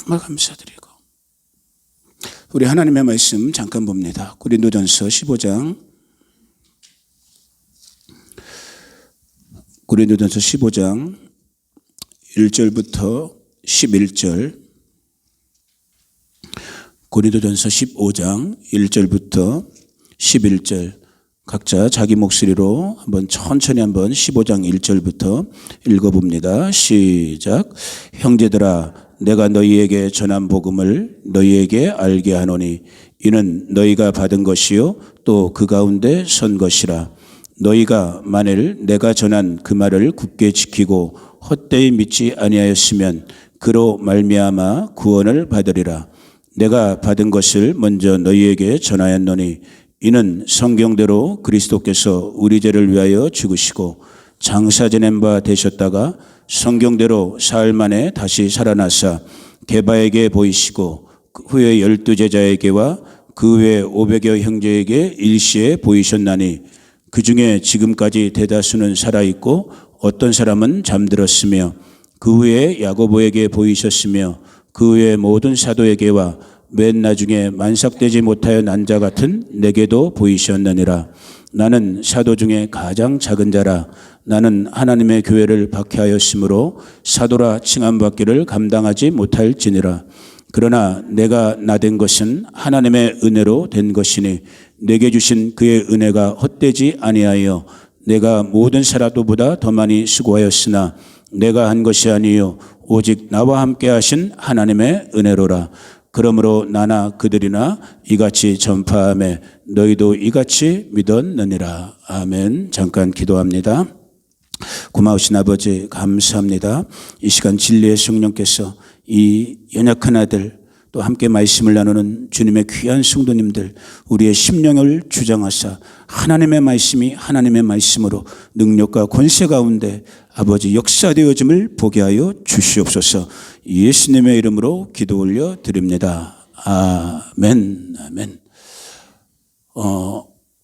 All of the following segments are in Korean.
정말 감사드리고, 우리 하나님의 말씀 잠깐 봅니다. 고린도전서 15장 1절부터 11절, 고린도전서 15장 1절부터 11절, 각자 자기 목소리로 천천히 15장 1절부터 읽어봅니다. 시작. 형제들아, 내가 너희에게 전한 복음을 너희에게 알게 하노니 이는 너희가 받은 것이요 또 그 가운데 선 것이라. 너희가 만일 내가 전한 그 말을 굳게 지키고 헛되이 믿지 아니하였으면 그로 말미암아 구원을 받으리라. 내가 받은 것을 먼저 너희에게 전하였노니 이는 성경대로 그리스도께서 우리 죄를 위하여 죽으시고 장사 지낸 바 되셨다가 성경대로 사흘 만에 다시 살아나사 게바에게 보이시고 후에 12제자에게와 그 외 500여 형제에게 일시에 보이셨나니 그 중에 지금까지 대다수는 살아있고 어떤 사람은 잠들었으며 그 후에 야고보에게 보이셨으며 그 외 모든 사도에게와 맨 나중에 만삭되지 못하여 난 자 같은 내게도 보이셨느니라. 나는 사도 중에 가장 작은 자라. 나는 하나님의 교회를 박해하였으므로 사도라 칭함받기를 감당하지 못할지니라. 그러나 내가 나된 것은 하나님의 은혜로 된 것이니 내게 주신 그의 은혜가 헛되지 아니하여 내가 모든 사도보다 더 많이 수고하였으나 내가 한 것이 아니요 오직 나와 함께 하신 하나님의 은혜로라. 그러므로 나나 그들이나 이같이 전파하며 너희도 이같이 믿었느니라. 아멘. 잠깐 기도합니다. 고마우신 아버지 감사합니다. 이 시간 진리의 성령께서 이 연약한 아들 또 함께 말씀을 나누는 주님의 귀한 성도님들 우리의 심령을 주장하사 하나님의 말씀이 하나님의 말씀으로 능력과 권세 가운데 아버지 역사되어짐을 보게 하여 주시옵소서. 예수님의 이름으로 기도 올려 드립니다. 아멘. 아멘.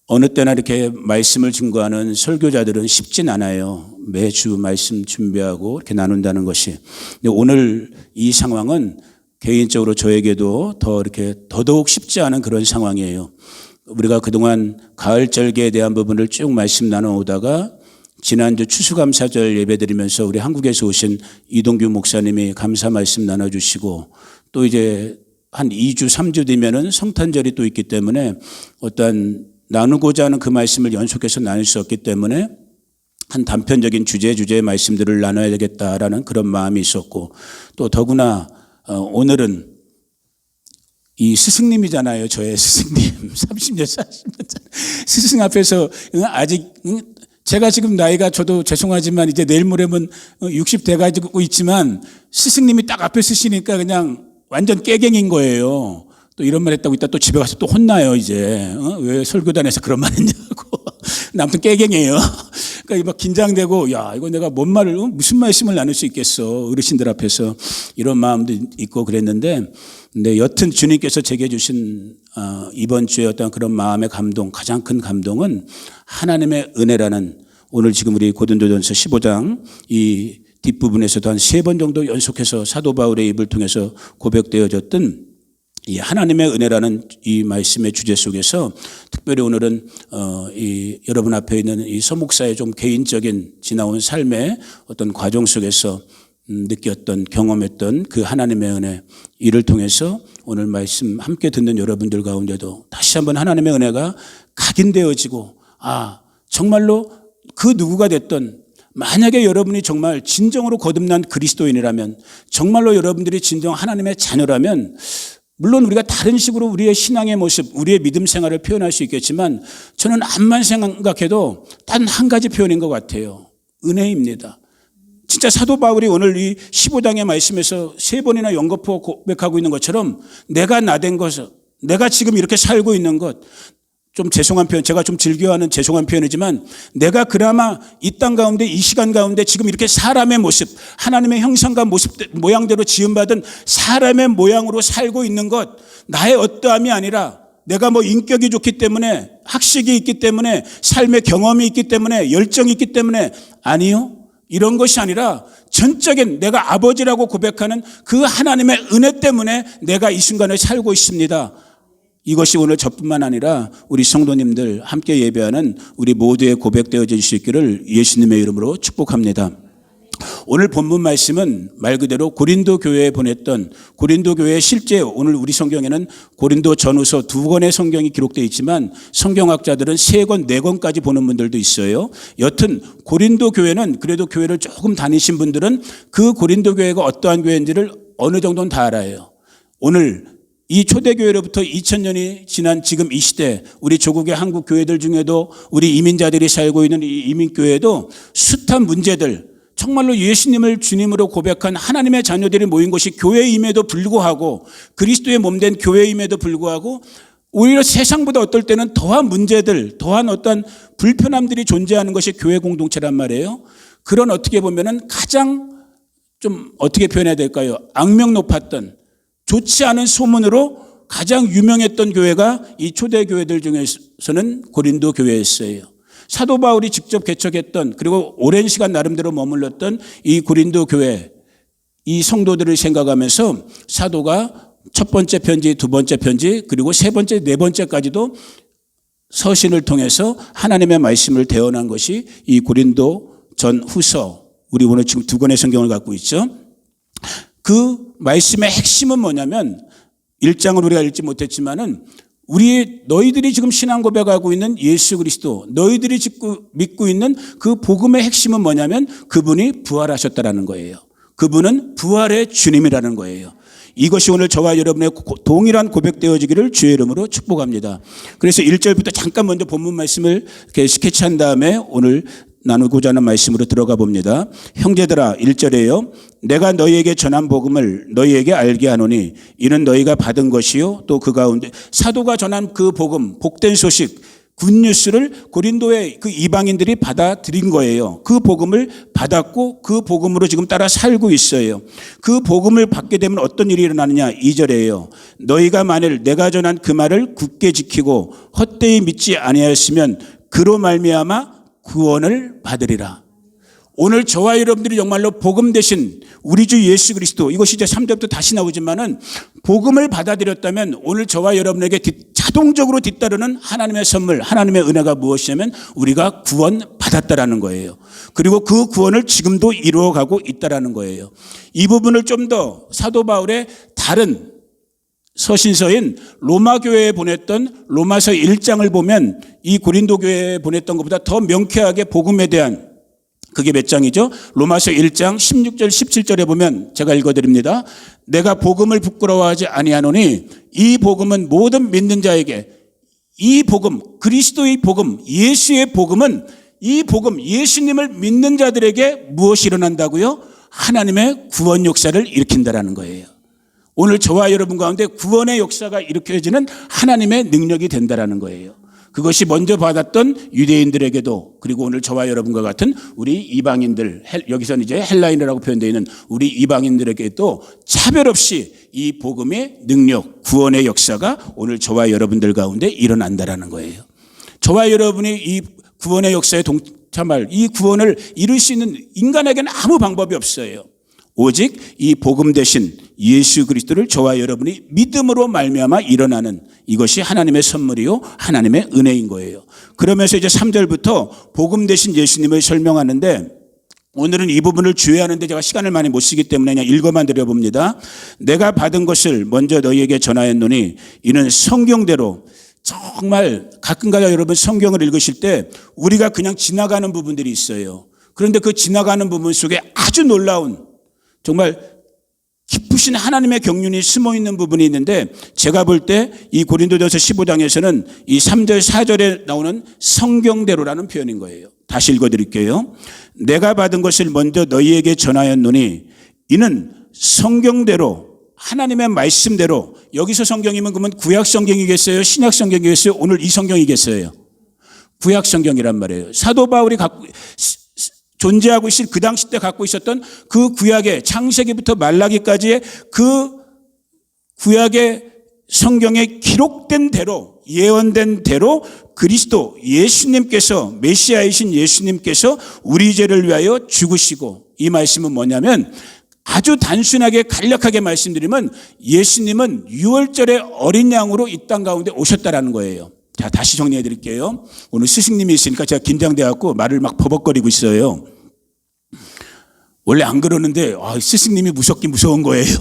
어느 때나 이렇게 말씀을 증거하는 설교자들은 쉽진 않아요. 매주 말씀 준비하고 이렇게 나눈다는 것이. 근데 오늘 이 상황은 개인적으로 저에게도 이렇게 더더욱 쉽지 않은 그런 상황이에요. 우리가 그동안 가을절기에 대한 부분을 쭉 말씀 나눠오다가 지난주 추수감사절 예배드리면서 우리 한국에서 오신 이동규 목사님이 감사 말씀 나눠주시고 또 이제 한 2주, 3주 뒤면은 성탄절이 또 있기 때문에 어떤 나누고자 하는 그 말씀을 연속해서 나눌 수 없기 때문에 한 단편적인 주제의 말씀들을 나눠야 되겠다라는 그런 마음이 있었고 또 더구나 오늘은 이 스승님이잖아요. 저의 스승님. 30년, 40년 스승 앞에서 아직 제가 지금 나이가 저도 죄송하지만 이제 내일 모레면 60 돼가지고 있지만 스승님이 딱 앞에 쓰시니까 그냥 완전 깨갱인 거예요. 또 이런 말 했다고 이따 또 집에 가서 또 혼나요, 이제. 왜 설교단에서 그런 말 했냐고. 아무튼 깨갱이에요. 그러니까 막 긴장되고, 야, 이거 내가 뭔 말을, 무슨 말씀을 나눌 수 있겠어. 어르신들 앞에서 이런 마음도 있고 그랬는데, 근데 여튼 주님께서 제게 주신, 이번 주에 어떤 그런 마음의 감동, 가장 큰 감동은 하나님의 은혜라는 오늘 지금 우리 고린도전서 15장 이 뒷부분에서도 한 3번 정도 연속해서 사도 바울의 입을 통해서 고백되어졌던 이 하나님의 은혜라는 이 말씀의 주제 속에서 특별히 오늘은 이 여러분 앞에 있는 이 서목사의 좀 개인적인 지나온 삶의 어떤 과정 속에서 느꼈던 경험했던 그 하나님의 은혜 이를 통해서 오늘 말씀 함께 듣는 여러분들 가운데도 다시 한번 하나님의 은혜가 각인되어지고 정말로 그 누구가 됐던 만약에 여러분이 정말 진정으로 거듭난 그리스도인이라면 정말로 여러분들이 진정 하나님의 자녀라면 물론 우리가 다른 식으로 우리의 신앙의 모습, 우리의 믿음 생활을 표현할 수 있겠지만 저는 암만 생각해도 단 한 가지 표현인 것 같아요. 은혜입니다. 진짜 사도 바울이 오늘 이 15장의 말씀에서 3번이나 연거푸어 고백하고 있는 것처럼 내가 나된 것, 내가 지금 이렇게 살고 있는 것, 좀 죄송한 표현, 제가 좀 즐겨하는 죄송한 표현이지만 내가 그나마 이 땅 가운데 이 시간 가운데 지금 이렇게 사람의 모습, 하나님의 형상과 모양대로 지음받은 사람의 모양으로 살고 있는 것, 나의 어떠함이 아니라 내가 뭐 인격이 좋기 때문에 학식이 있기 때문에 삶의 경험이 있기 때문에 열정이 있기 때문에 아니요. 이런 것이 아니라 전적인 내가 아버지라고 고백하는 그 하나님의 은혜 때문에 내가 이 순간을 살고 있습니다. 이것이 오늘 저뿐만 아니라 우리 성도님들 함께 예배하는 우리 모두의 고백되어질 수 있기를 예수님의 이름으로 축복합니다. 오늘 본문 말씀은 말 그대로 고린도 교회에 보냈던 고린도 교회 실제 오늘 우리 성경에는 고린도 전후서 2권의 성경이 기록되어 있지만 성경학자들은 3권, 4권까지 보는 분들도 있어요. 여튼 고린도 교회는 그래도 교회를 조금 다니신 분들은 그 고린도 교회가 어떠한 교회인지를 어느 정도는 다 알아요. 오늘 이 초대교회로부터 2000년이 지난 지금 이 시대 우리 조국의 한국 교회들 중에도 우리 이민자들이 살고 있는 이 이민교회도 숱한 문제들 정말로 예수님을 주님으로 고백한 하나님의 자녀들이 모인 곳이 교회임에도 불구하고 그리스도의 몸된 교회임에도 불구하고 오히려 세상보다 어떨 때는 더한 문제들, 더한 어떤 불편함들이 존재하는 것이 교회 공동체란 말이에요. 그런 어떻게 보면은 가장 좀 어떻게 표현해야 될까요? 악명 높았던 좋지 않은 소문으로 가장 유명했던 교회가 이 초대 교회들 중에서는 고린도 교회였어요. 사도 바울이 직접 개척했던 그리고 오랜 시간 나름대로 머물렀던 이 고린도 교회 이 성도들을 생각하면서 사도가 첫 번째 편지, 두 번째 편지 그리고 세 번째, 네 번째까지도 서신을 통해서 하나님의 말씀을 대언한 것이 이 고린도 전후서 우리 오늘 지금 2권의 성경을 갖고 있죠. 그 말씀의 핵심은 뭐냐면 1장을 우리가 읽지 못했지만은 너희들이 지금 신앙 고백하고 있는 예수 그리스도, 너희들이 믿고 있는 그 복음의 핵심은 뭐냐면 그분이 부활하셨다라는 거예요. 그분은 부활의 주님이라는 거예요. 이것이 오늘 저와 여러분의 동일한 고백되어지기를 주의 이름으로 축복합니다. 그래서 1절부터 잠깐 먼저 본문 말씀을 이렇게 스케치한 다음에 오늘 나누고자 하는 말씀으로 들어가 봅니다. 형제들아 1절에요. 내가 너희에게 전한 복음을 너희에게 알게 하노니 이는 너희가 받은 것이요 또 그 가운데 사도가 전한 그 복음 복된 소식 굿뉴스를 고린도의 그 이방인들이 받아들인 거예요. 그 복음을 받았고 그 복음으로 지금 따라 살고 있어요. 그 복음을 받게 되면 어떤 일이 일어나느냐 2절에요. 너희가 만일 내가 전한 그 말을 굳게 지키고 헛되이 믿지 아니하였으면 그로 말미암아 구원을 받으리라. 오늘 저와 여러분들이 정말로 복음 대신 우리 주 예수 그리스도 이것이 이제 3절부터 다시 나오지만은 복음을 받아들였다면 오늘 저와 여러분에게 자동적으로 뒤따르는 하나님의 선물, 하나님의 은혜가 무엇이냐면 우리가 구원 받았다라는 거예요. 그리고 그 구원을 지금도 이루어가고 있다라는 거예요. 이 부분을 좀 더 사도 바울의 다른 서신서인 로마 교회에 보냈던 로마서 1장을 보면 이 고린도 교회에 보냈던 것보다 더 명쾌하게 복음에 대한 그게 몇 장이죠? 로마서 1장 16절 17절에 보면 제가 읽어드립니다. 내가 복음을 부끄러워하지 아니하노니 이 복음은 모든 믿는 자에게 이 복음 그리스도의 복음 예수의 복음은 이 복음 예수님을 믿는 자들에게 무엇이 일어난다고요? 하나님의 구원 역사를 일으킨다라는 거예요. 오늘 저와 여러분 가운데 구원의 역사가 일으켜지는 하나님의 능력이 된다라는 거예요. 그것이 먼저 받았던 유대인들에게도 그리고 오늘 저와 여러분과 같은 우리 이방인들 여기서는 이제 헬라인이라고 표현되어 있는 우리 이방인들에게도 차별 없이 이 복음의 능력 구원의 역사가 오늘 저와 여러분들 가운데 일어난다라는 거예요. 저와 여러분이 이 구원의 역사에 동참할 이 구원을 이룰 수 있는 인간에게는 아무 방법이 없어요. 오직 이 복음 대신 예수 그리스도를 저와 여러분이 믿음으로 말미암아 일어나는 이것이 하나님의 선물이요 하나님의 은혜인 거예요. 그러면서 이제 3절부터 복음 대신 예수님을 설명하는데 오늘은 이 부분을 주의하는데 제가 시간을 많이 못 쓰기 때문에 그냥 읽어만 드려봅니다. 내가 받은 것을 먼저 너희에게 전하였노니 이는 성경대로 정말 가끔가다 여러분 성경을 읽으실 때 우리가 그냥 지나가는 부분들이 있어요. 그런데 그 지나가는 부분 속에 아주 놀라운 정말 깊으신 하나님의 경륜이 숨어있는 부분이 있는데 제가 볼 때 이 고린도전서 15장에서는 이 3절 4절에 나오는 성경대로라는 표현인 거예요. 다시 읽어드릴게요. 내가 받은 것을 먼저 너희에게 전하였노니 이는 성경대로 하나님의 말씀대로 여기서 성경이면 그러면 구약 성경이겠어요? 신약 성경이겠어요? 오늘 이 성경이겠어요? 구약 성경이란 말이에요. 사도 바울이 존재하고 있을 그 당시 때 갖고 있었던 그 구약의 창세기부터 말라기까지의 그 구약의 성경에 기록된 대로 예언된 대로 그리스도 예수님께서, 메시아이신 예수님께서 우리 죄를 위하여 죽으시고, 이 말씀은 뭐냐면 아주 단순하게 간략하게 말씀드리면 예수님은 유월절의 어린 양으로 이 땅 가운데 오셨다라는 거예요. 자, 다시 정리해 드릴게요. 오늘 스승님이 있으니까 제가 긴장돼 갖고 말을 막 버벅거리고 있어요. 원래 안 그러는데 스승님이 무섭긴 무서운 거예요.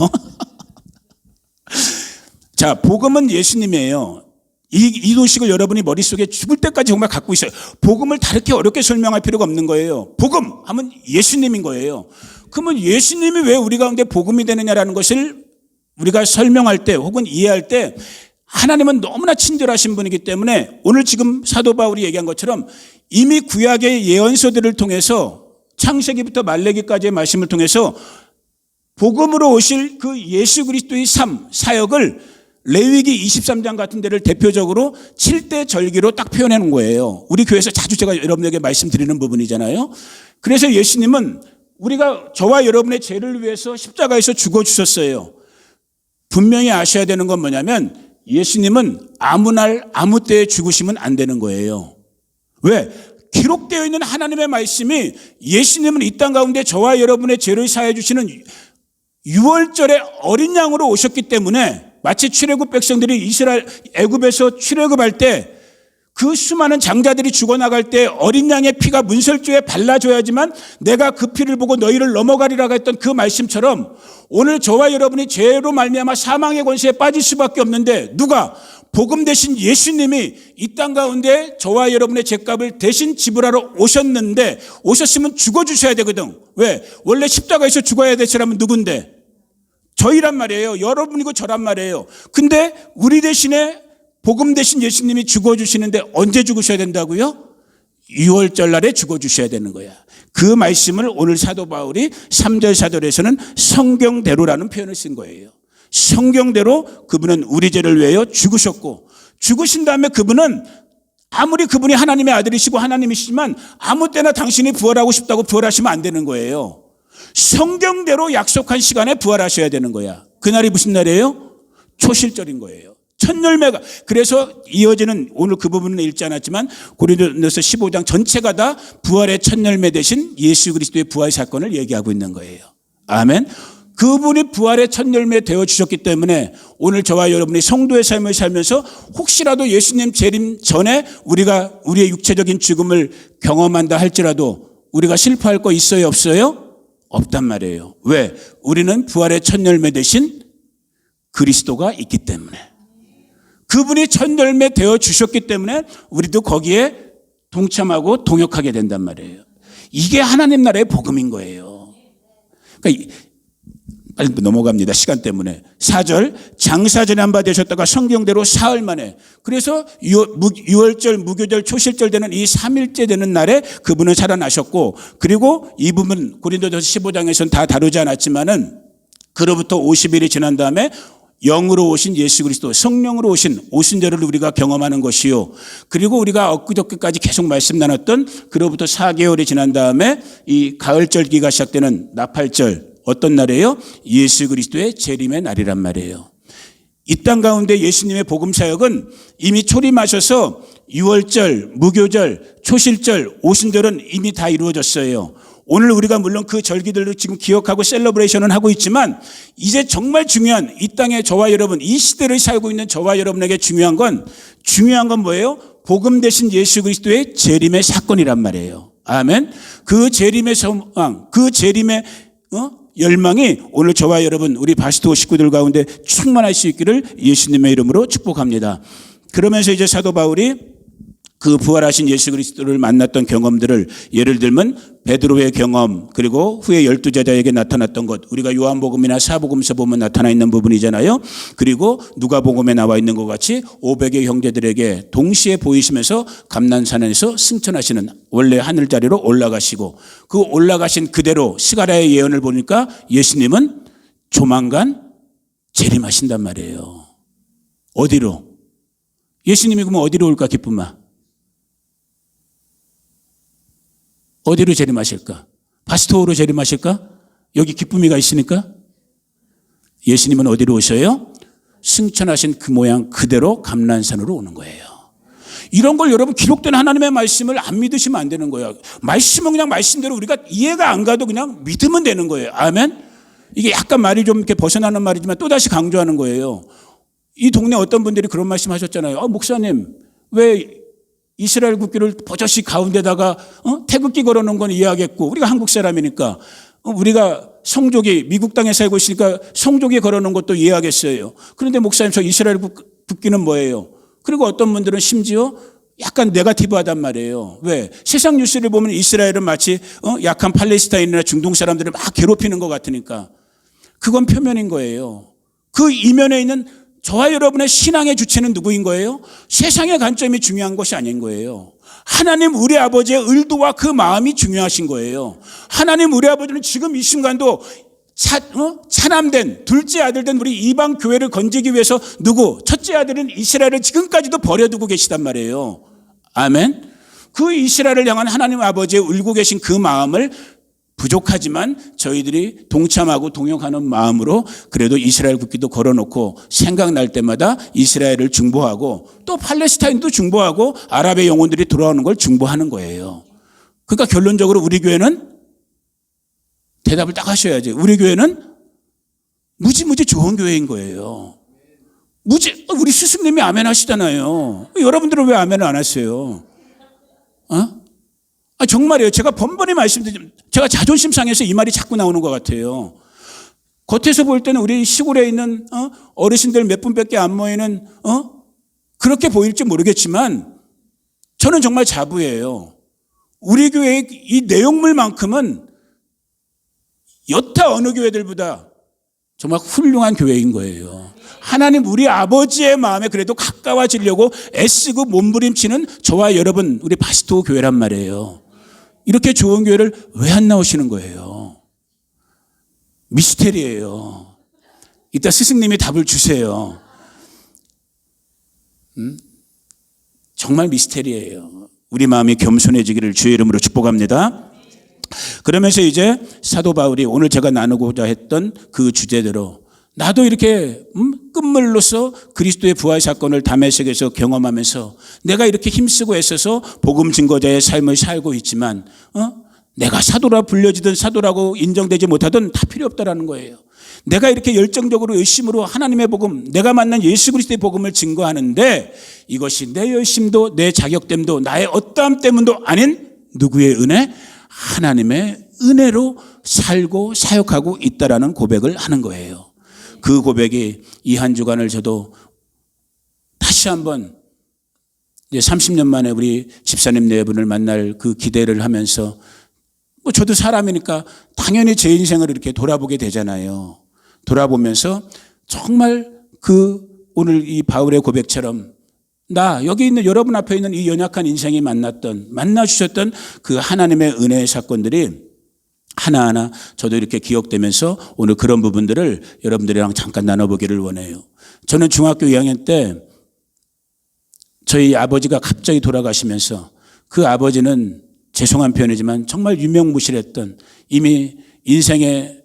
자, 복음은 예수님이에요. 이 도식을 여러분이 머릿속에 죽을 때까지 정말 갖고 있어요. 복음을 다르게 어렵게 설명할 필요가 없는 거예요. 복음 하면 예수님인 거예요. 그러면 예수님이 왜 우리 가운데 복음이 되느냐라는 것을 우리가 설명할 때 혹은 이해할 때 하나님은 너무나 친절하신 분이기 때문에 오늘 지금 사도 바울이 얘기한 것처럼 이미 구약의 예언서들을 통해서 창세기부터 말라기까지의 말씀을 통해서 복음으로 오실 그 예수 그리스도의 삶, 사역을 레위기 23장 같은 데를 대표적으로 7대 절기로 딱 표현해 놓은 거예요. 우리 교회에서 자주 제가 여러분에게 말씀드리는 부분이잖아요. 그래서 예수님은 우리가 저와 여러분의 죄를 위해서 십자가에서 죽어주셨어요. 분명히 아셔야 되는 건 뭐냐면 예수님은 아무 날 아무 때에 죽으시면 안 되는 거예요. 왜? 기록되어 있는 하나님의 말씀이 예수님은 이 땅 가운데 저와 여러분의 죄를 사해 주시는 유월절의 어린 양으로 오셨기 때문에 마치 출애굽 백성들이 이스라엘 애굽에서 출애굽할 때 그 수많은 장자들이 죽어나갈 때 어린 양의 피가 문설주에 발라줘야지만 내가 그 피를 보고 너희를 넘어가리라고 했던 그 말씀처럼 오늘 저와 여러분이 죄로 말미암아 사망의 권세에 빠질 수밖에 없는데 누가? 복음 대신 예수님이 이 땅 가운데 저와 여러분의 죄값을 대신 지불하러 오셨는데 오셨으면 죽어주셔야 되거든. 왜? 원래 십자가에서 죽어야 될 사람은 누군데? 저희란 말이에요. 여러분이고 저란 말이에요. 근데 우리 대신에 복음 대신 예수님이 죽어주시는데 언제 죽으셔야 된다고요? 6월절 날에 죽어주셔야 되는 거야. 그 말씀을 오늘 사도 바울이 3절 4절에서는 성경대로라는 표현을 쓴 거예요. 성경대로 그분은 우리 죄를 위하여 죽으셨고 죽으신 다음에 그분은 아무리 그분이 하나님의 아들이시고 하나님이시지만 아무 때나 당신이 부활하고 싶다고 부활하시면 안 되는 거예요. 성경대로 약속한 시간에 부활하셔야 되는 거야. 그날이 무슨 날이에요? 초실절인 거예요. 첫 열매가. 그래서 이어지는 오늘 그 부분은 읽지 않았지만 고린도전서 15장 전체가 다 부활의 첫 열매 대신 예수 그리스도의 부활 사건을 얘기하고 있는 거예요. 아멘. 그분이 부활의 첫 열매 되어 주셨기 때문에 오늘 저와 여러분이 성도의 삶을 살면서 혹시라도 예수님 재림 전에 우리가 우리의 육체적인 죽음을 경험한다 할지라도 우리가 슬퍼할 거 있어요, 없어요? 없단 말이에요. 왜? 우리는 부활의 첫 열매 대신 그리스도가 있기 때문에. 그분이 첫 열매 되어 주셨기 때문에 우리도 거기에 동참하고 동역하게 된단 말이에요. 이게 하나님 나라의 복음인 거예요. 그러니까 빨리 넘어갑니다. 시간 때문에. 4절 장사 지난 바 되셨다가 성경대로 사흘 만에 그래서 6월절 무교절 초실절 되는 이 3일째 되는 날에 그분은 살아나셨고 그리고 이 부분 고린도전서 15장에서는 다 다루지 않았지만은 그로부터 50일이 지난 다음에 영으로 오신 예수 그리스도 성령으로 오신 오순절을 우리가 경험하는 것이요. 그리고 우리가 엊그저께까지 계속 말씀 나눴던 그로부터 4개월이 지난 다음에 이 가을절기가 시작되는 나팔절 어떤 날이에요? 예수 그리스도의 재림의 날이란 말이에요. 이 땅 가운데 예수님의 복음 사역은 이미 초림하셔서 6월절, 무교절, 초실절, 오순절은 이미 다 이루어졌어요. 오늘 우리가 물론 그 절기들을 지금 기억하고 셀러브레이션은 하고 있지만 이제 정말 중요한 이 땅에 저와 여러분 이 시대를 살고 있는 저와 여러분에게 중요한 건 뭐예요? 복음 대신 예수 그리스도의 재림의 사건이란 말이에요. 아멘. 그 재림의 소망, 그 재림의 열망이 오늘 저와 여러분 우리 바스토 식구들 가운데 충만할 수 있기를 예수님의 이름으로 축복합니다. 그러면서 이제 사도 바울이 그 부활하신 예수 그리스도를 만났던 경험들을 예를 들면 베드로의 경험 그리고 후에 12제자에게 나타났던 것 우리가 요한복음이나 사복음서 보면 나타나 있는 부분이잖아요. 그리고 누가복음에 나와 있는 것 같이 500의 형제들에게 동시에 보이시면서 감난산에서 승천하시는 원래 하늘자리로 올라가시고 그 올라가신 그대로 스가랴의 예언을 보니까 예수님은 조만간 재림하신단 말이에요. 어디로? 예수님이 그러면 어디로 올까 기쁨아? 어디로 재림하실까? 바스토로 재림하실까? 여기 기쁨이가 있으니까? 예수님은 어디로 오셔요? 승천하신 그 모양 그대로 감난산으로 오는 거예요. 이런 걸 여러분 기록된 하나님의 말씀을 안 믿으시면 안 되는 거예요. 말씀은 그냥 말씀대로 우리가 이해가 안 가도 그냥 믿으면 되는 거예요. 아멘? 이게 약간 말이 좀 이렇게 벗어나는 말이지만 또다시 강조하는 거예요. 이 동네 어떤 분들이 그런 말씀 하셨잖아요. 목사님, 왜 이스라엘 국기를 버젓이 가운데다가 태극기 걸어놓은 건 이해하겠고, 우리가 한국 사람이니까, 우리가 성족이 미국 땅에 살고 있으니까 성족이 걸어놓은 것도 이해하겠어요. 그런데 목사님, 저 이스라엘 국기는 뭐예요? 그리고 어떤 분들은 심지어 약간 네거티브하단 말이에요. 왜? 세상 뉴스를 보면 이스라엘은 마치 약한 팔레스타인이나 중동 사람들을 막 괴롭히는 것 같으니까. 그건 표면인 거예요. 그 이면에 있는 저와 여러분의 신앙의 주체는 누구인 거예요? 세상의 관점이 중요한 것이 아닌 거예요. 하나님 우리 아버지의 의도와 그 마음이 중요하신 거예요. 하나님 우리 아버지는 지금 이 순간도 차남된 둘째 아들 된 우리 이방 교회를 건지기 위해서 첫째 아들은 이스라엘을 지금까지도 버려두고 계시단 말이에요. 아멘. 그 이스라엘을 향한 하나님 아버지의 울고 계신 그 마음을 부족하지만 저희들이 동참하고 동역하는 마음으로 그래도 이스라엘 국기도 걸어놓고 생각날 때마다 이스라엘을 중보하고 또 팔레스타인도 중보하고 아랍의 영혼들이 돌아오는 걸 중보하는 거예요. 그러니까 결론적으로 우리 교회는 대답을 딱 하셔야지. 우리 교회는 무지무지 좋은 교회인 거예요. 우리 스승님이 아멘 하시잖아요. 여러분들은 왜 아멘을 안 하세요? 정말이에요. 제가 번번이 말씀드리지만 제가 자존심 상해서 이 말이 자꾸 나오는 것 같아요. 겉에서 볼 때는 우리 시골에 있는 어르신들 몇 분밖에 안 모이는 그렇게 보일지 모르겠지만 저는 정말 자부해요. 우리 교회의 이 내용물만큼은 여타 어느 교회들보다 정말 훌륭한 교회인 거예요. 하나님 우리 아버지의 마음에 그래도 가까워지려고 애쓰고 몸부림치는 저와 여러분 우리 바스토 교회란 말이에요. 이렇게 좋은 교회를 왜 안 나오시는 거예요? 미스테리예요. 이따 스승님이 답을 주세요. 정말 미스테리예요. 우리 마음이 겸손해지기를 주의 이름으로 축복합니다. 그러면서 이제 사도 바울이 오늘 제가 나누고자 했던 그 주제대로 나도 이렇게 끝물로서 그리스도의 부활 사건을 다메섹에서 경험하면서 내가 이렇게 힘쓰고 애써서 복음 증거자의 삶을 살고 있지만 내가 사도라 불려지든 사도라고 인정되지 못하든 다 필요 없다라는 거예요. 내가 이렇게 열정적으로 열심으로 하나님의 복음, 내가 만난 예수 그리스도의 복음을 증거하는데 이것이 내 열심도 내 자격됨도 나의 어떠함 때문도 아닌 누구의 은혜? 하나님의 은혜로 살고 사역하고 있다라는 고백을 하는 거예요. 그 고백이 이 한 주간을 저도 다시 한번 이제 30년 만에 우리 집사님 네 분을 만날 그 기대를 하면서 저도 사람이니까 당연히 제 인생을 이렇게 돌아보게 되잖아요. 돌아보면서 정말 그 오늘 이 바울의 고백처럼 여기 있는 여러분 앞에 있는 이 연약한 인생이 만나주셨던 그 하나님의 은혜의 사건들이 하나하나 저도 이렇게 기억되면서 오늘 그런 부분들을 여러분들이랑 잠깐 나눠보기를 원해요. 저는 중학교 2학년 때 저희 아버지가 갑자기 돌아가시면서 그 아버지는 죄송한 표현이지만 정말 유명무실했던 이미 인생의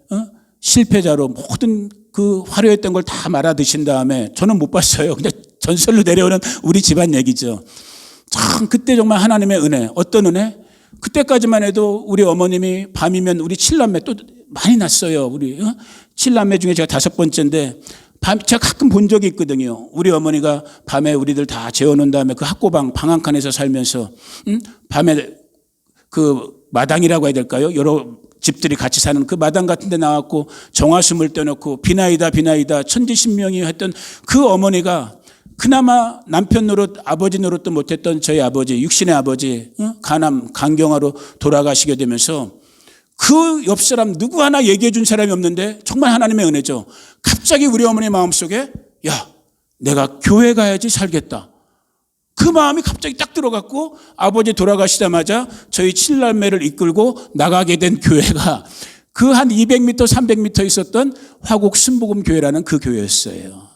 실패자로 모든 그 화려했던 걸 다 말아 드신 다음에 저는 못 봤어요. 그냥 전설로 내려오는 우리 집안 얘기죠. 참 그때 정말 하나님의 은혜. 어떤 은혜? 그때까지만 해도 우리 어머님이 밤이면 우리 7남매 또 많이 났어요. 우리 7남매 중에 제가 5번째인데 제가 가끔 본 적이 있거든요. 우리 어머니가 밤에 우리들 다 재워놓은 다음에 그 학고방 방 한 칸에서 살면서 밤에 그 마당이라고 해야 될까요? 여러 집들이 같이 사는 그 마당 같은 데 나왔고 정화숨을 떼놓고 비나이다 천지신명이 했던 그 어머니가 그나마 남편 노릇 아버지 노릇도 못했던 저희 아버지 육신의 아버지 간암 간경화로 돌아가시게 되면서 그 옆 사람 누구 하나 얘기해 준 사람이 없는데 정말 하나님의 은혜죠. 갑자기 우리 어머니 마음속에 내가 교회 가야지 살겠다. 그 마음이 갑자기 딱 들어갔고 아버지 돌아가시자마자 저희 7남매를 이끌고 나가게 된 교회가 그 한 200m 300m 있었던 화곡 순복음교회라는 그 교회였어요.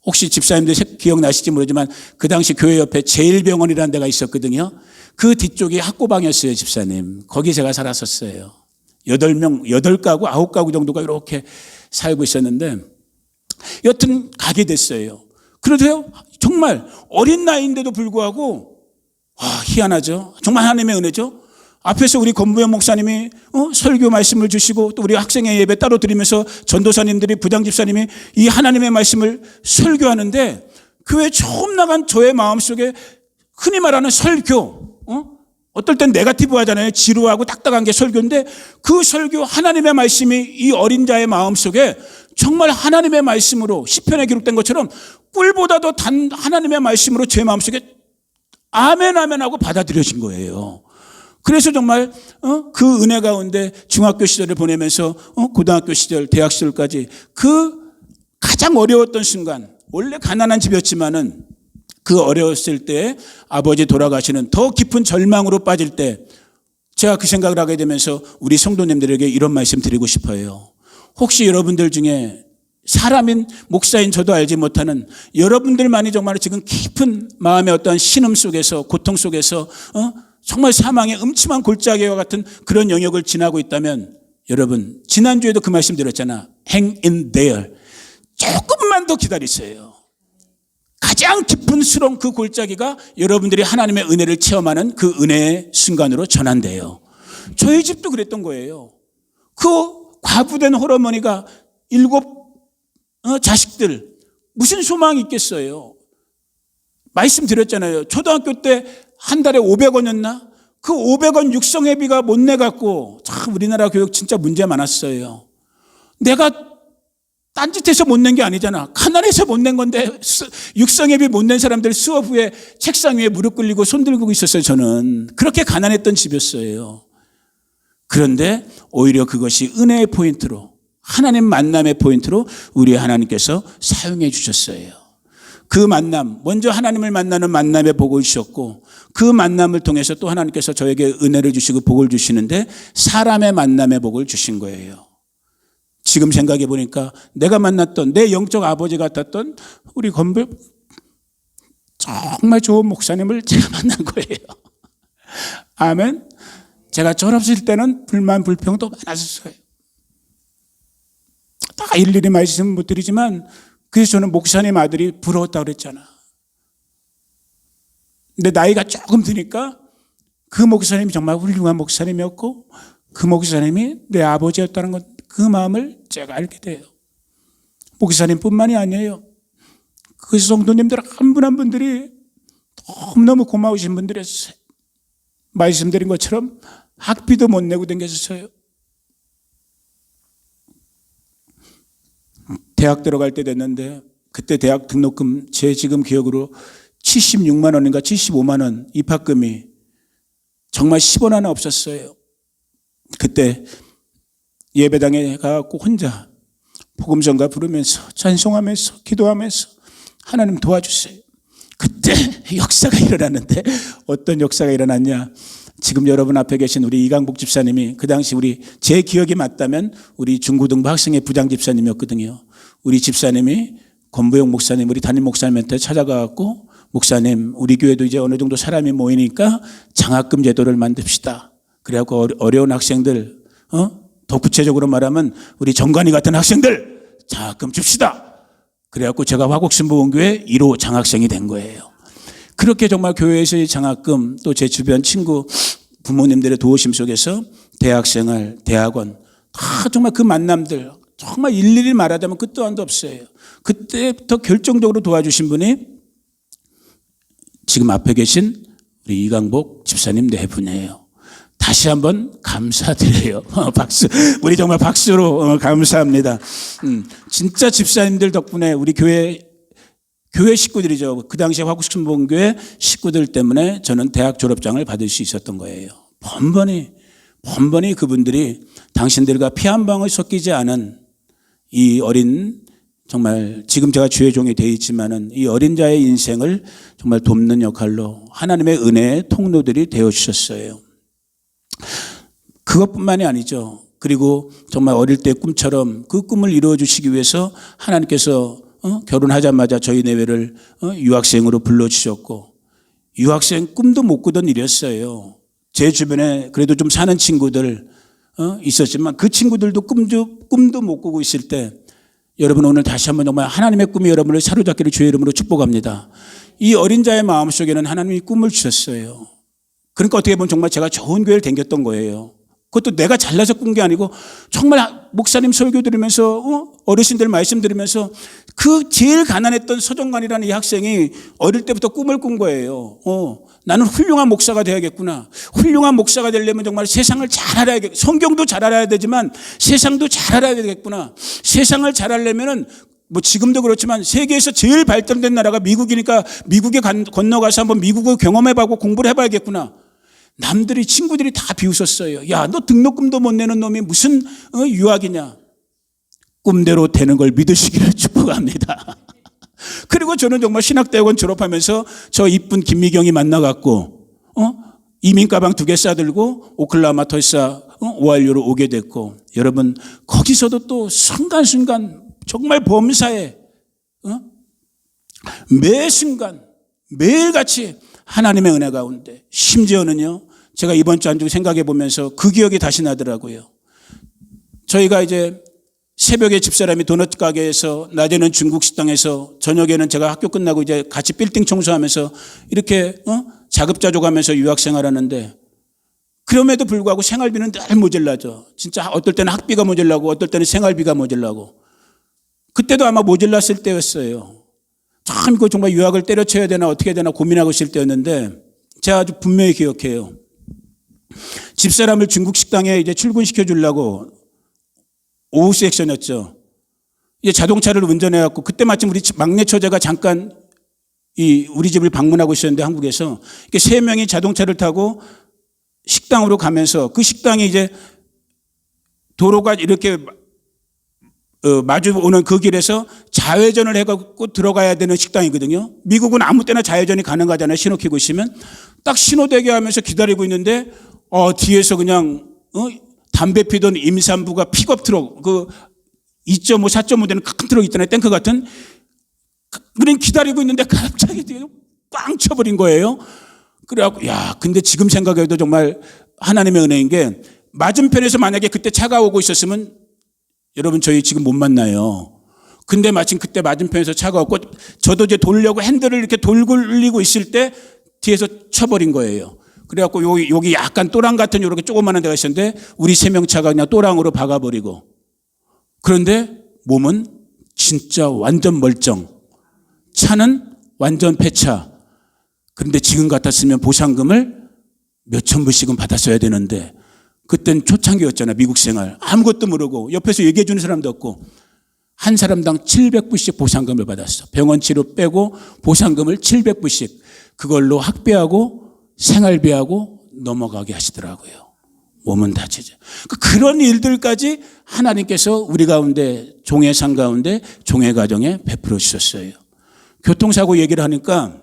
혹시 집사님들 기억나실지 모르지만 그 당시 교회 옆에 제일병원이라는 데가 있었거든요. 그 뒤쪽이 학고방이었어요, 집사님. 거기 제가 살았었어요. 8가구, 9가구 정도가 이렇게 살고 있었는데 여튼 가게 됐어요. 그래도요, 정말 어린 나이인데도 불구하고 희한하죠. 정말 하나님의 은혜죠. 앞에서 우리 권부영 목사님이 설교 말씀을 주시고 또 우리 학생회 예배 따로 드리면서 전도사님들이 부장 집사님이 이 하나님의 말씀을 설교하는데 교회 처음 나간 저의 마음속에 흔히 말하는 설교, 어떨 땐 네거티브 하잖아요. 지루하고 딱딱한 게 설교인데 그 설교 하나님의 말씀이 이 어린 자의 마음속에 정말 하나님의 말씀으로 시편에 기록된 것처럼 꿀보다 더 단 하나님의 말씀으로 제 마음속에 아멘 아멘 하고 받아들여진 거예요. 그래서 정말 그 은혜 가운데 중학교 시절을 보내면서 고등학교 시절, 대학 시절까지 그 가장 어려웠던 순간, 원래 가난한 집이었지만은 그 어려웠을 때 아버지 돌아가시는 더 깊은 절망으로 빠질 때 제가 그 생각을 하게 되면서 우리 성도님들에게 이런 말씀 드리고 싶어요. 혹시 여러분들 중에 사람인 목사인 저도 알지 못하는 여러분들만이 정말 지금 깊은 마음의 어떠한 신음 속에서 고통 속에서 정말 사망의 음침한 골짜기와 같은 그런 영역을 지나고 있다면 여러분 지난주에도 그 말씀 드렸잖아. Hang in there. 조금만 더 기다리세요. 가장 깊은스러운 그 골짜기가 여러분들이 하나님의 은혜를 체험하는 그 은혜의 순간으로 전환돼요. 저희 집도 그랬던 거예요. 그 과부된 홀어머니가 7 자식들 무슨 소망이 있겠어요. 말씀드렸잖아요. 초등학교 때 한 달에 500원이었나? 그 500원 육성회비가 못 내갖고 참 우리나라 교육 진짜 문제 많았어요. 내가 딴짓해서 못 낸 게 아니잖아. 가난해서 못 낸 건데 육성회비 못 낸 사람들 수업 후에 책상 위에 무릎 꿇리고 손 들고 있었어요. 저는 그렇게 가난했던 집이었어요. 그런데 오히려 그것이 은혜의 포인트로 하나님 만남의 포인트로 우리 하나님께서 사용해 주셨어요. 그 만남, 먼저 하나님을 만나는 만남의 복을 주셨고 그 만남을 통해서 또 하나님께서 저에게 은혜를 주시고 복을 주시는데 사람의 만남의 복을 주신 거예요. 지금 생각해 보니까 내가 만났던 내 영적 아버지 같았던 우리 건배 정말 좋은 목사님을 제가 만난 거예요. 아멘. 제가 졸업실 때는 불만 불평도 많았어요. 다 일일이 말씀 못 드리지만 그래서 저는 목사님 아들이 부러웠다고 그랬잖아. 근데 나이가 조금 드니까 그 목사님이 정말 훌륭한 목사님이었고 그 목사님이 내 아버지였다는 것, 그 마음을 제가 알게 돼요. 목사님뿐만이 아니에요. 그 성도님들 한 분 한 분들이 너무너무 고마우신 분들이었어요. 말씀드린 것처럼 학비도 못 내고 댕겼어요. 대학 들어갈 때 됐는데 그때 대학 등록금 제 지금 기억으로 76만 원인가 75만 원 입학금이 정말 10원 하나 없었어요. 그때 예배당에 가고 혼자 복음성가 부르면서 찬송하면서 기도하면서 하나님 도와주세요. 그때 역사가 일어났는데 어떤 역사가 일어났냐. 지금 여러분 앞에 계신 우리 이강복 집사님이 그 당시 제 기억이 맞다면 우리 중고등부 학생회 부장 집사님이었거든요. 우리 집사님이 권부영 목사님 우리 담임 목사님한테 찾아가갖고 목사님 우리 교회도 이제 어느 정도 사람이 모이니까 장학금 제도를 만듭시다. 그래갖고 어려운 학생들 더 구체적으로 말하면 우리 정관이 같은 학생들 장학금 줍시다. 그래갖고 제가 화곡신부원교회 1호 장학생이 된 거예요. 그렇게 정말 교회에서의 장학금 또 제 주변 친구 부모님들의 도우심 속에서 대학생활, 대학원 다 정말 그 만남들 정말 일일이 말하자면 끝도 한도 없어요. 그때부터 결정적으로 도와주신 분이 지금 앞에 계신 우리 이강복 집사님 네 분이에요. 다시 한번 감사드려요. 박수. 우리 정말 박수로 감사합니다. 진짜 집사님들 덕분에 우리 교회 식구들이죠. 그 당시에 화곡신부원교회 식구들 때문에 저는 대학 졸업장을 받을 수 있었던 거예요. 번번이 그분들이 당신들과 피 한 방울 섞이지 않은 이 어린 정말 지금 제가 주의 종이 되어 있지만은 이 어린 자의 인생을 정말 돕는 역할로 하나님의 은혜의 통로들이 되어 주셨어요. 그것뿐만이 아니죠. 그리고 정말 어릴 때 꿈처럼 그 꿈을 이루어 주시기 위해서 하나님께서 결혼하자마자 저희 내외를 유학생으로 불러주셨고 유학생 꿈도 못 꾸던 일이었어요. 제 주변에 그래도 좀 사는 친구들 있었지만 그 친구들도 꿈도 못 꾸고 있을 때 여러분 오늘 다시 한번 정말 하나님의 꿈이 여러분을 사로잡기를 주의 이름으로 축복합니다. 이 어린 자의 마음속에는 하나님이 꿈을 주셨어요. 그러니까 어떻게 보면 정말 제가 좋은 교회를 다녔던 거예요. 그것도 내가 잘나서 꾼 게 아니고 정말 목사님 설교 들으면서 어르신들 말씀 들으면서 그 제일 가난했던 서정관이라는 이 학생이 어릴 때부터 꿈을 꾼 거예요. 나는 훌륭한 목사가 되어야겠구나. 훌륭한 목사가 되려면 정말 세상을 잘 알아야겠, 성경도 잘 알아야 되지만 세상도 잘 알아야 되겠구나. 세상을 잘 알려면은 뭐 지금도 그렇지만 세계에서 제일 발전된 나라가 미국이니까 미국에 건너가서 한번 미국을 경험해보고 공부를 해봐야겠구나. 남들이 친구들이 다 비웃었어요. 야, 너 등록금도 못 내는 놈이 무슨 유학이냐. 꿈대로 되는 걸 믿으시기를 축복합니다. 그리고 저는 정말 신학대학원 졸업하면서 저 이쁜 김미경이 만나갖고 이민 가방 2개 싸들고 오클라호마 tulsa 오하이오로 오게 됐고, 여러분 거기서도 또 순간순간 정말 범사에 매 순간 매일같이 하나님의 은혜 가운데, 심지어는요 제가 이번 주 한 주 생각해 보면서 그 기억이 다시 나더라고요. 저희가 이제 새벽에 집사람이 도넛 가게에서, 낮에는 중국 식당에서, 저녁에는 제가 학교 끝나고 이제 같이 빌딩 청소하면서 이렇게 자급자족하면서 유학생활하는데, 그럼에도 불구하고 생활비는 늘 모자라죠. 진짜 어떨 때는 학비가 모자라고 어떨 때는 생활비가 모자라고. 그때도 아마 모자랐을 때였어요. 참 이거 정말 유학을 때려쳐야 되나 어떻게 되나 고민하고 있을 때였는데, 제가 아주 분명히 기억해요. 집사람을 중국 식당에 이제 출근시켜 주려고, 오후 섹션이었죠. 이제 자동차를 운전해 갖고, 그때 마침 우리 막내 처제가 잠깐 우리 집을 방문하고 있었는데, 한국에서 이렇게 3명이 자동차를 타고 식당으로 가면서, 그 식당이 이제 도로가 이렇게 마주 오는 그 길에서 좌회전을 해갖고 들어가야 되는 식당이거든요. 미국은 아무 때나 좌회전이 가능하잖아요. 신호 켜고 있으면. 딱 신호 대기하면서 기다리고 있는데 뒤에서 그냥 담배 피던 임산부가 픽업 트럭, 그 2.5, 4.5 되는 큰 트럭 있잖아요. 탱크 같은. 우린 기다리고 있는데 갑자기 뒤에 꽝 쳐버린 거예요. 그래갖고 야, 근데 지금 생각해도 정말 하나님의 은혜인 게, 맞은편에서 만약에 그때 차가 오고 있었으면 여러분 저희 지금 못 만나요. 근데 마침 그때 맞은편에서 차가 왔고, 저도 이제 돌려고 핸들을 이렇게 돌리고 있을 때 뒤에서 쳐버린 거예요. 그래갖고 여기 약간 또랑 같은 이렇게 조그마한 데가 있었는데, 우리 3명 차가 그냥 또랑으로 박아버리고, 그런데 몸은 진짜 완전 멀쩡. 차는 완전 폐차. 그런데 지금 같았으면 보상금을 몇천 불씩은 받았어야 되는데, 그땐 초창기였잖아. 미국 생활. 아무것도 모르고 옆에서 얘기해 주는 사람도 없고, 한 사람당 700불씩 보상금을 받았어. 병원 치료 빼고 보상금을 700불씩. 그걸로 학비하고 생활비하고 넘어가게 하시더라고요. 몸은 다치죠. 그런 일들까지 하나님께서 우리 가운데, 종의 상 가운데, 종의 가정에 베풀어 주셨어요. 교통사고 얘기를 하니까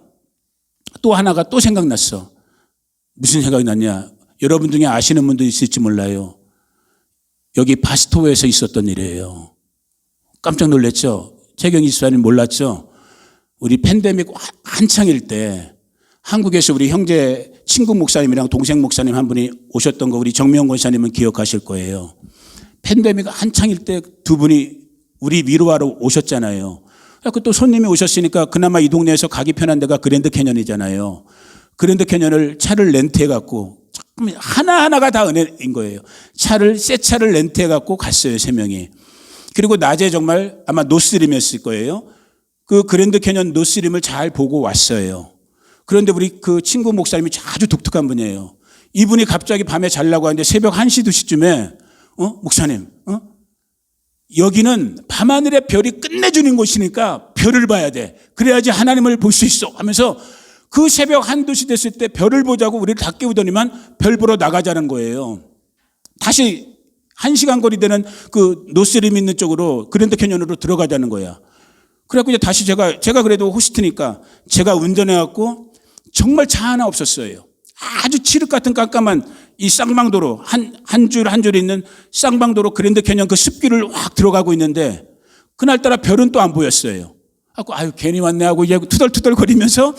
또 하나가 또 생각났어. 무슨 생각이 났냐? 여러분 중에 아시는 분도 있을지 몰라요. 여기 바스토에서 있었던 일이에요. 깜짝 놀랐죠? 최경희 집사님 몰랐죠? 우리 팬데믹 한창일 때 한국에서 우리 형제 친구 목사님이랑 동생 목사님 한 분이 오셨던 거, 우리 정명 권사님은 기억하실 거예요. 팬데믹 한창일 때 2분이 우리 위로하러 오셨잖아요. 그래서 또 손님이 오셨으니까 그나마 이 동네에서 가기 편한 데가 그랜드 캐년이잖아요. 그랜드 캐년을 차를 렌트해 갖고, 하나하나가 다 은혜인 거예요. 새 차를 렌트해 갖고 갔어요, 3명이. 그리고 낮에 정말 아마 노스림이었을 거예요. 그 그랜드 캐년 노스림을 잘 보고 왔어요. 그런데 우리 그 친구 목사님이 아주 독특한 분이에요. 이분이 갑자기 밤에 자려고 하는데 새벽 1시, 2시쯤에 목사님, 여기는 밤하늘에 별이 끝내주는 곳이니까 별을 봐야 돼. 그래야지 하나님을 볼 수 있어 하면서, 그 새벽 1, 2시 됐을 때 별을 보자고 우리를 다 깨우더니만 별 보러 나가자는 거예요. 다시 1시간 거리 되는 그 노스림 있는 쪽으로, 그랜드 캐년으로 들어가자는 거야. 그래갖고 이제 다시 제가 그래도 호스트니까 제가 운전해갖고, 정말 차 하나 없었어요. 아주 칠흑 같은 깜깜한 이 쌍방도로, 한 줄 있는 쌍방도로 그랜드 캐년 그 습길을 확 들어가고 있는데, 그날따라 별은 또 안 보였어요. 아유, 괜히 왔네 하고 이제 투덜투덜 거리면서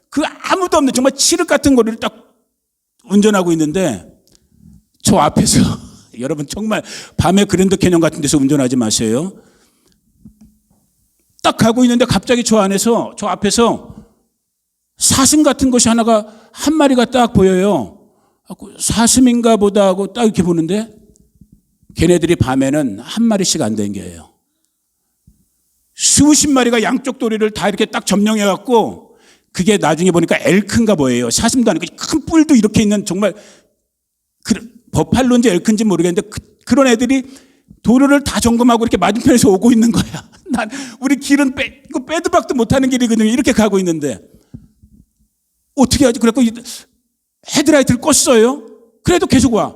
그 아무도 없는 정말 칠흑 같은 거리를 딱 운전하고 있는데, 저 앞에서 여러분 정말 밤에 그랜드 캐년 같은 데서 운전하지 마세요. 딱 가고 있는데 갑자기 저 앞에서 사슴 같은 것이 한 마리가 딱 보여요. 사슴인가 보다 하고 딱 이렇게 보는데 걔네들이 밤에는 한 마리씩 안 댕겨요. 수십 마리가 양쪽 도리를 다 이렇게 딱 점령해 갖고 그게 나중에 보니까 엘크인가 뭐예요. 사슴도 아니고 큰 뿔도 이렇게 있는 정말 버팔로인지 엘크인지 모르겠는데 그런 애들이 도로를 다 점검하고 이렇게 맞은편에서 오고 있는 거야. 우리 길은 이거 빼도 박도 못하는 길이거든요. 이렇게 가고 있는데 어떻게 하지? 그래서 헤드라이트를 껐어요. 그래도 계속 와.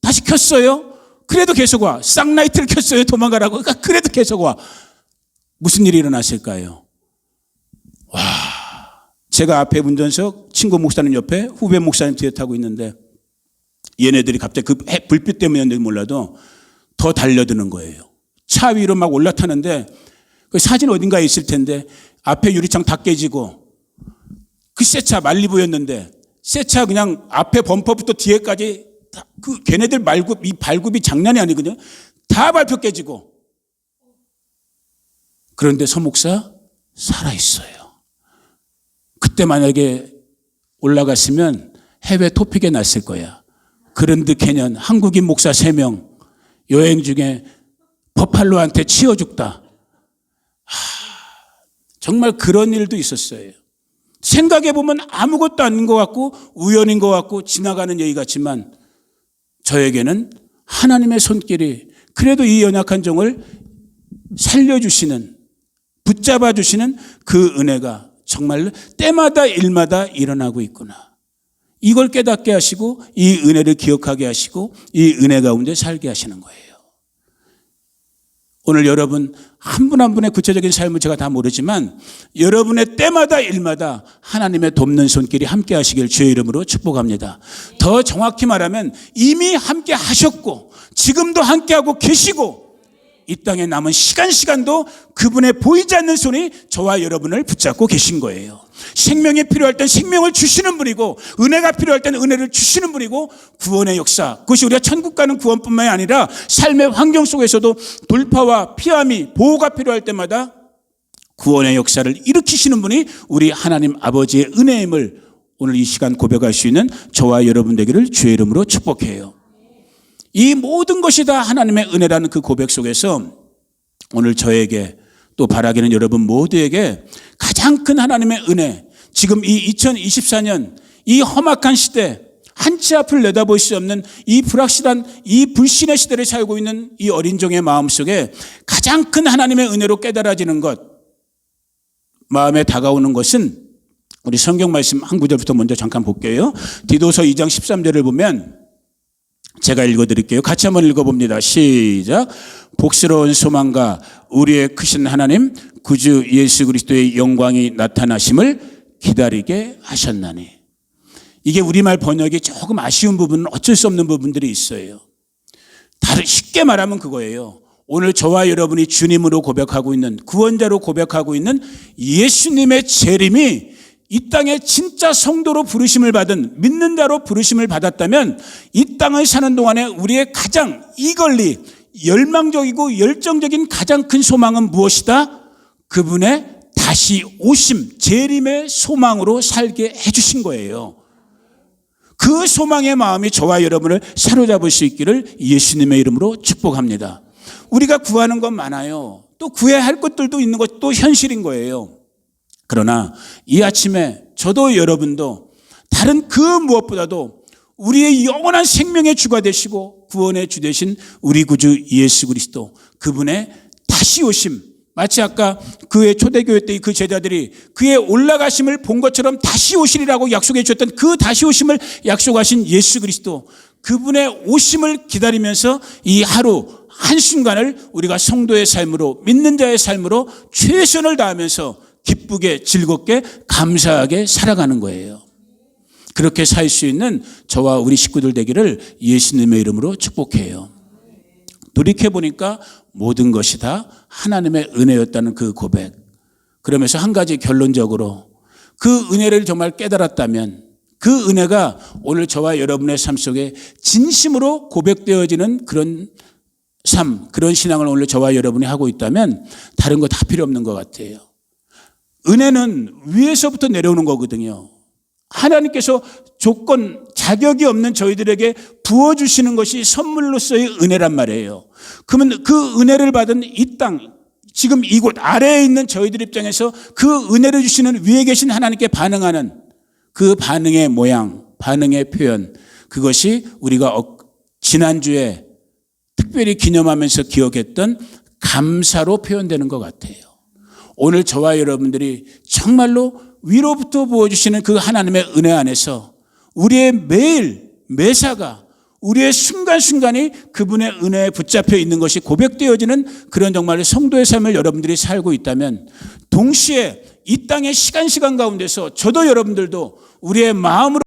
다시 켰어요. 그래도 계속 와. 쌍라이트를 켰어요. 도망가라고. 그래도 계속 와. 무슨 일이 일어났을까요? 와. 제가 앞에 운전석, 친구 목사님 옆에, 후배 목사님 뒤에 타고 있는데 얘네들이 갑자기 그 불빛 때문인지 몰라도 더 달려드는 거예요. 차 위로 막 올라타는데 그 사진 어딘가에 있을 텐데 앞에 유리창 다 깨지고 그 새 차 말리부였는데 새 차 그냥 앞에 범퍼부터 뒤에까지 그 걔네들 이 발굽이 장난이 아니거든요. 다 발표 깨지고. 그런데 서 목사 살아있어요. 그때 만약에 올라갔으면 해외 토픽에 났을 거야. 그랜드 캐년 한국인 목사 3명 여행 중에 버팔로한테 치여 죽다. 정말 그런 일도 있었어요. 생각해보면 아무것도 아닌 것 같고 우연인 것 같고 지나가는 얘기 같지만 저에게는 하나님의 손길이 그래도 이 연약한 종을 살려주시는 붙잡아주시는 그 은혜가 정말 때마다 일마다 일어나고 있구나. 이걸 깨닫게 하시고 이 은혜를 기억하게 하시고 이 은혜 가운데 살게 하시는 거예요. 오늘 여러분 한 분 한 분의 구체적인 삶을 제가 다 모르지만 여러분의 때마다 일마다 하나님의 돕는 손길이 함께 하시길 주의 이름으로 축복합니다. 더 정확히 말하면 이미 함께 하셨고 지금도 함께 하고 계시고 이 땅에 남은 시간도 그분의 보이지 않는 손이 저와 여러분을 붙잡고 계신 거예요. 생명이 필요할 땐 생명을 주시는 분이고 은혜가 필요할 땐 은혜를 주시는 분이고 구원의 역사 그것이 우리가 천국 가는 구원뿐만이 아니라 삶의 환경 속에서도 돌파와 피함이 보호가 필요할 때마다 구원의 역사를 일으키시는 분이 우리 하나님 아버지의 은혜임을 오늘 이 시간 고백할 수 있는 저와 여러분 되기를 주의 이름으로 축복해요. 이 모든 것이 다 하나님의 은혜라는 그 고백 속에서 오늘 저에게 또 바라기는 여러분 모두에게 가장 큰 하나님의 은혜 지금 이 2024년 이 험악한 시대 한치 앞을 내다볼 수 없는 이 불확실한 이 불신의 시대를 살고 있는 이 어린 종의 마음속에 가장 큰 하나님의 은혜로 깨달아지는 것 마음에 다가오는 것은 우리 성경 말씀 한 구절부터 먼저 잠깐 볼게요. 디도서 2장 13절을 보면 제가 읽어드릴게요. 같이 한번 읽어봅니다. 시작. 복스러운 소망과 우리의 크신 하나님 구주 예수 그리스도의 영광이 나타나심을 기다리게 하셨나니. 이게 우리말 번역이 조금 아쉬운 부분은 어쩔 수 없는 부분들이 있어요. 쉽게 말하면 그거예요. 오늘 저와 여러분이 주님으로 고백하고 있는 구원자로 고백하고 있는 예수님의 재림이 이 땅에 진짜 성도로 부르심을 받은 믿는 자로 부르심을 받았다면 이 땅을 사는 동안에 우리의 가장 이걸리 열망적이고 열정적인 가장 큰 소망은 무엇이다? 그분의 다시 오심 재림의 소망으로 살게 해주신 거예요. 그 소망의 마음이 저와 여러분을 사로잡을 수 있기를 예수님의 이름으로 축복합니다. 우리가 구하는 건 많아요. 또 구해야 할 것들도 있는 것도 현실인 거예요. 그러나 이 아침에 저도 여러분도 다른 그 무엇보다도 우리의 영원한 생명의 주가 되시고 구원의 주 되신 우리 구주 예수 그리스도 그분의 다시 오심 마치 아까 그의 초대교회 때 그 제자들이 그의 올라가심을 본 것처럼 다시 오시리라고 약속해 주셨던 그 다시 오심을 약속하신 예수 그리스도 그분의 오심을 기다리면서 이 하루 한순간을 우리가 성도의 삶으로 믿는 자의 삶으로 최선을 다하면서 기쁘게 즐겁게 감사하게 살아가는 거예요. 그렇게 살 수 있는 저와 우리 식구들 되기를 예수님의 이름으로 축복해요. 돌이켜보니까 모든 것이 다 하나님의 은혜였다는 그 고백. 그러면서 한 가지 결론적으로 그 은혜를 정말 깨달았다면 그 은혜가 오늘 저와 여러분의 삶 속에 진심으로 고백되어지는 그런 삶, 그런 신앙을 오늘 저와 여러분이 하고 있다면 다른 거 다 필요 없는 것 같아요. 은혜는 위에서부터 내려오는 거거든요. 하나님께서 조건, 자격이 없는 저희들에게 부어주시는 것이 선물로서의 은혜란 말이에요. 그러면 그 은혜를 받은 이 땅, 지금 이곳 아래에 있는 저희들 입장에서 그 은혜를 주시는 위에 계신 하나님께 반응하는 그 반응의 모양, 반응의 표현, 그것이 우리가 지난주에 특별히 기념하면서 기억했던 감사로 표현되는 것 같아요. 오늘 저와 여러분들이 정말로 위로부터 부어주시는 그 하나님의 은혜 안에서 우리의 매일 매사가, 우리의 순간순간이 그분의 은혜에 붙잡혀 있는 것이 고백되어지는 그런 정말 성도의 삶을 여러분들이 살고 있다면, 동시에 이 땅의 시간 가운데서 저도 여러분들도 우리의 마음으로